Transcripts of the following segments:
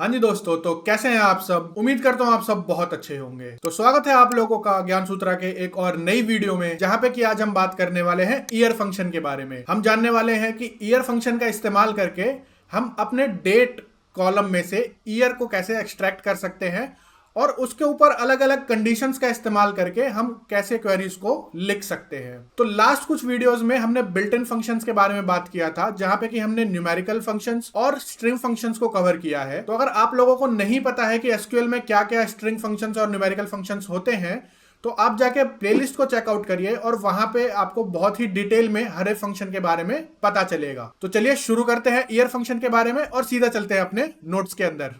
हाँ जी दोस्तों, तो कैसे हैं आप सब। उम्मीद करता हूँ आप सब बहुत अच्छे होंगे। तो स्वागत है आप लोगों का ज्ञान सूत्रा के एक और नई वीडियो में, जहाँ पे कि आज हम बात करने वाले हैं ईयर फंक्शन के बारे में। हम जानने वाले हैं कि ईयर फंक्शन का इस्तेमाल करके हम अपने डेट कॉलम में से ईयर को कैसे एक्सट्रैक्ट कर सकते हैं और उसके ऊपर अलग अलग कंडीशंस का इस्तेमाल करके हम कैसे क्वेरीज को लिख सकते हैं। तो लास्ट कुछ वीडियोस में हमने बिल्ट इन फंक्शंस के बारे में बात किया था, जहां पे कि हमने न्यूमेरिकल फंक्शंस और स्ट्रिंग फंक्शंस को कवर किया है। तो अगर आप लोगों को नहीं पता है कि एसक्यूएल में क्या क्या स्ट्रिंग फंक्शंस और न्यूमेरिकल फंक्शंस होते हैं, तो आप जाके प्लेलिस्ट को चेकआउट करिए और वहां पे आपको बहुत ही डिटेल में हर एक फंक्शन के बारे में पता चलेगा। तो चलिए शुरू करते हैं ईयर फंक्शन के बारे में और सीधा चलते हैं अपने नोट्स के अंदर।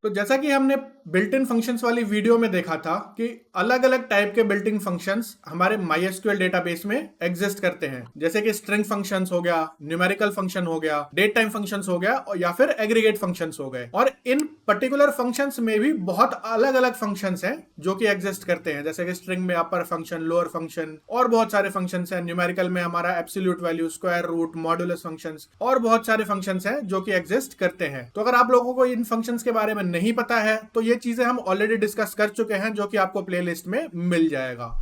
तो जैसा कि हमने बिल्ट इन फंक्शंस वाली वीडियो में देखा था कि अलग अलग टाइप के बिल्ट इन फंक्शंस हमारे MySQL डेटाबेस में एग्जिस्ट करते हैं, जैसे कि स्ट्रिंग फंक्शंस हो गया, न्यूमेरिकल फंक्शन हो गया, डेट टाइम फंक्शंस हो गया या फिर एग्रीगेट फंक्शंस हो गए। और इन पर्टिकुलर फंक्शंस में भी बहुत अलग अलग फंक्शंस हैं जो कि एग्जिस्ट करते हैं, जैसे कि स्ट्रिंग में अपर फंक्शन, लोअर फंक्शन और बहुत सारे फंक्शंस हैं। न्यूमेरिकल में हमारा absolute value, square root, modulus functions और बहुत सारे फंक्शंस हैं जो कि एग्जिस्ट करते हैं। तो अगर आप लोगों को इन फंक्शंस के बारे में नहीं पता है तो ये चीजें हम ऑलरेडी डिस्कस कर चुके हैं, जो कि आपको प्लेलिस्ट में मिल जाएगा।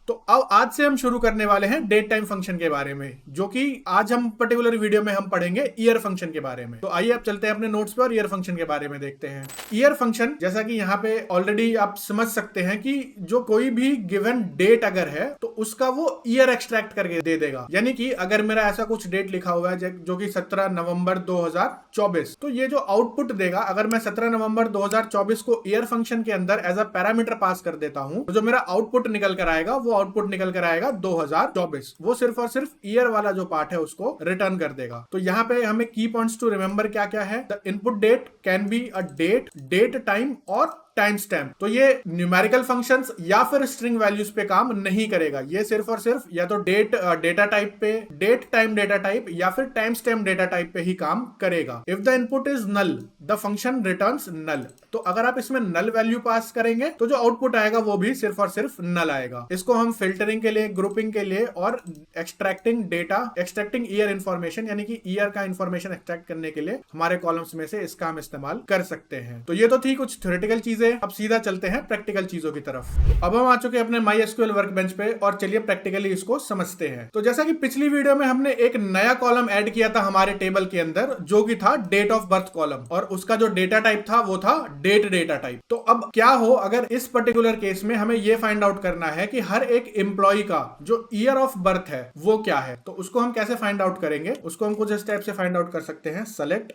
तो अब आज से हम शुरू करने वाले हैं डेट टाइम फंक्शन के बारे में, जो कि आज हम पर्टिकुलर वीडियो में हम पढ़ेंगे ईयर फंक्शन के बारे में। तो आइए अब चलते हैं अपने नोट्स पर और ईयर फंक्शन के बारे में देखते हैं। ईयर फंक्शन, जैसा कि यहाँ पे ऑलरेडी आप समझ सकते हैं कि जो कोई भी गिवन डेट अगर है तो उसका वो ईयर एक्सट्रैक्ट करके दे देगा। यानी कि अगर मेरा ऐसा कुछ डेट लिखा हुआ है जो कि 17 नवंबर 2024, तो ये जो आउटपुट देगा, अगर मैं 17 नवंबर 2024 को ईयर फंक्शन के अंदर एज अ पैरामीटर पास कर देता हूं, तो जो मेरा आउटपुट निकल कर आएगा वो आउटपुट निकल कर आएगा 2024। वो सिर्फ और सिर्फ ईयर वाला जो पार्ट है उसको रिटर्न कर देगा। तो यहाँ पे हमें की पॉइंट्स टू रिमेंबर क्या क्या है। The input that can be a date, date time और टाइम स्टैम्प। तो ये न्यूमेरिकल फंक्शंस या फिर स्ट्रिंग वैल्यूज पे काम नहीं करेगा। ये सिर्फ और सिर्फ या तो डेट डेटा टाइप पे, डेट टाइम डेटा टाइप या फिर टाइम स्टैम्प डेटा टाइप पे ही काम करेगा। If the input is null, the function returns null. तो अगर आप इसमें नल वैल्यू पास करेंगे तो जो आउटपुट आएगा वो भी सिर्फ और सिर्फ नल आएगा। इसको हम फिल्टरिंग के लिए, ग्रुपिंग के लिए और extracting data, extracting year information यानी कि ईयर का इंफॉर्मेशन एक्सट्रैक्ट करने के लिए हमारे कॉलम्स में से इसका हम इस्तेमाल कर सकते हैं। तो ये तो थी कुछ थ्योरेटिकल चीजें। अब सीधा चलते हैं प्रैक्टिकल चीजों की तरफ। अब हम आ चुके हैं अपने MySQL वर्कबेंच पे और चलिए प्रैक्टिकली इसको समझते हैं। तो जैसा कि पिछली वीडियो में हमने एक नया कॉलम ऐड किया था हमारे टेबल के अंदर, जो कि था डेट ऑफ बर्थ कॉलम, और उसका जो डेटा टाइप था वो था डेट डेटा टाइप। तो अब क्या हो, अगर इस पर्टिकुलर केस में हमें यह फाइंड आउट करना है कि हर एक एम्प्लॉय का जो ईयर ऑफ बर्थ है वो क्या है, तो उसको हम कैसे फाइंड आउट करेंगे। उसको हम कुछ स्टेप से फाइंड आउट कर सकते हैं। Select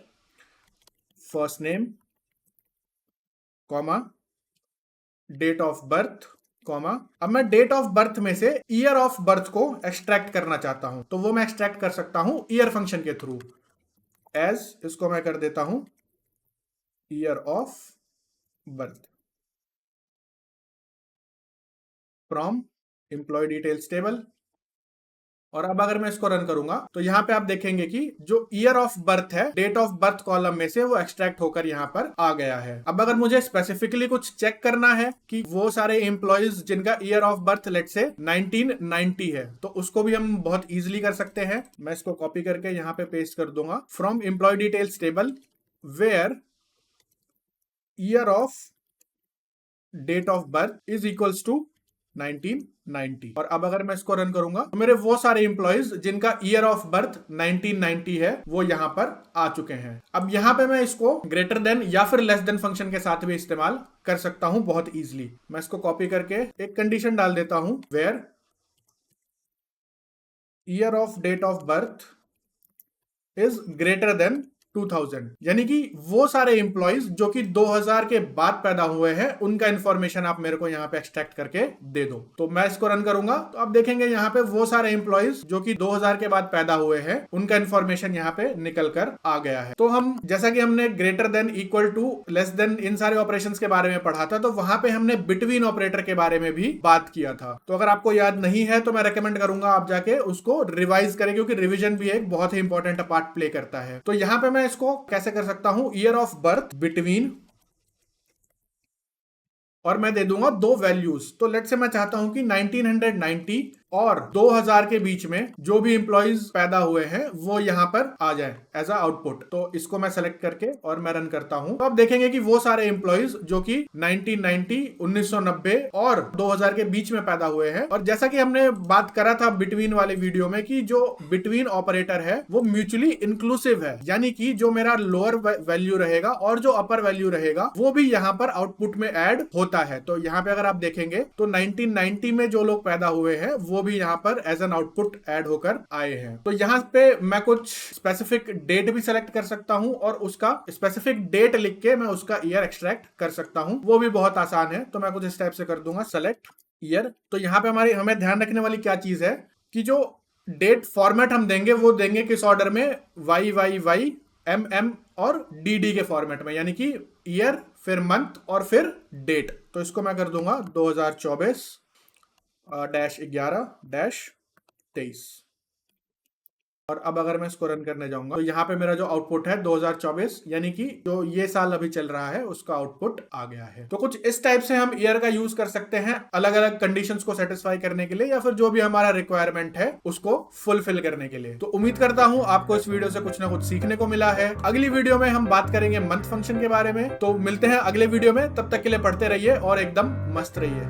first name comma date of birth comma, अब मैं डेट ऑफ बर्थ में से ईयर ऑफ बर्थ को एक्सट्रैक्ट करना चाहता हूं, तो वो मैं एक्सट्रैक्ट कर सकता हूं ईयर फंक्शन के थ्रू। एज इसको मैं कर देता हूं year of birth from employee details table. और अब अगर मैं इसको रन करूंगा तो यहां पे आप देखेंगे कि जो ईयर ऑफ बर्थ है डेट ऑफ बर्थ कॉलम में से वो एक्सट्रैक्ट होकर यहां पर आ गया है। अब अगर मुझे स्पेसिफिकली कुछ चेक करना है कि वो सारे एम्प्लॉयज जिनका ईयर ऑफ बर्थ लेट से 1990 है, तो उसको भी हम बहुत इजीली कर सकते हैं। मैं इसको कॉपी करके यहां पे पेस्ट कर दूंगा। From employee details table where year of date of birth is equals to 1990। और अब अगर मैं इसको रन करूंगा तो मेरे वो सारे इंप्लॉइज जिनका ईयर ऑफ बर्थ 1990 है वो यहां पर आ चुके हैं। अब यहां पे मैं इसको ग्रेटर देन या फिर लेस देन फंक्शन के साथ भी इस्तेमाल कर सकता हूं बहुत इजीली। मैं इसको कॉपी करके एक कंडीशन डाल देता हूं, where year of date of birth is greater than 2000, यानी कि वो सारे इंप्लॉइज जो कि 2000 के बाद पैदा हुए हैं उनका इंफॉर्मेशन आप मेरे को यहां पे एक्सट्रैक्ट करके दे दो। तो मैं इसको रन करूंगा तो आप देखेंगे यहां पे वो सारे इंप्लॉइज जो कि 2000 के बाद पैदा हुए हैं उनका इंफॉर्मेशन यहां पे निकल कर आ गया है। तो हम जैसा कि हमने greater than, equal to, less than इन सारे ऑपरेशंस के बारे में पढ़ा था, तो वहां पे हमने बिटवीन ऑपरेटर के बारे में भी बात किया था। तो अगर आपको याद नहीं है तो मैं रेकमेंड करूंगा आप जाके उसको रिवाइज करें, क्योंकि रिविजन भी एक बहुत ही इंपॉर्टेंट पार्ट प्ले करता है। तो यहां पे मैं इसको कैसे कर सकता हूं, ईयर ऑफ बर्थ बिटवीन, और मैं दे दूंगा दो वैल्यूज। तो लेट से मैं चाहता हूं कि 1990 और 2000 के बीच में जो भी एम्प्लॉइज पैदा हुए हैं वो यहाँ पर आ जाए एज अ आउटपुट। तो इसको मैं सेलेक्ट करके और मैं रन करता हूं, तो आप देखेंगे कि वो सारे एम्प्लॉइज जो कि 1990, 1990 और 2000 के बीच में पैदा हुए हैं। और जैसा कि हमने बात करा था बिटवीन वाले वीडियो में कि जो बिटवीन ऑपरेटर है वो म्यूचुअली इंक्लूसिव है, यानी कि जो मेरा लोअर वैल्यू रहेगा और जो अपर वैल्यू रहेगा वो भी यहाँ पर आउटपुट में ऐड होता है। तो यहाँ पे अगर आप देखेंगे तो 1990 में जो लोग पैदा हुए हैं वो भी यहाँ पर एज एन आउटपुट ऐड होकर आए हैं। तो यहाँ पे मैं कुछ स्पेसिफिक डेट भी सेलेक्ट कर सकता हूं और उसका स्पेसिफिक डेट लिख के मैं उसका ईयर एक्सट्रैक्ट कर सकता हूं, वो भी बहुत आसान है। तो मैं कुछ इस टाइप से कर दूंगा सेलेक्ट ईयर। तो यहाँ पे हमें ध्यान रखने वाली क्या चीज है कि जो डेट फॉर्मेट हम देंगे वो देंगे किस ऑर्डर में, YYY, MM और DD के फॉर्मेट में, यानी कि ईयर फिर मंथ और फिर डेट। तो इसको मैं कर दूंगा 2024-11-23। और अब अगर मैं इसको रन करने जाऊंगा तो यहाँ पे मेरा जो आउटपुट है 2024, यानी कि जो ये साल अभी चल रहा है उसका आउटपुट आ गया है। तो कुछ इस टाइप से हम ईयर का यूज कर सकते हैं अलग अलग कंडीशंस को सेटिस्फाई करने के लिए या फिर जो भी हमारा रिक्वायरमेंट है उसको फुलफिल करने के लिए। तो उम्मीद करता हूं आपको इस वीडियो से कुछ ना कुछ सीखने को मिला है। अगली वीडियो में हम बात करेंगे मंथ फंक्शन के बारे में। तो मिलते हैं अगले वीडियो में, तब तक के लिए पढ़ते रहिए और एकदम मस्त रहिए।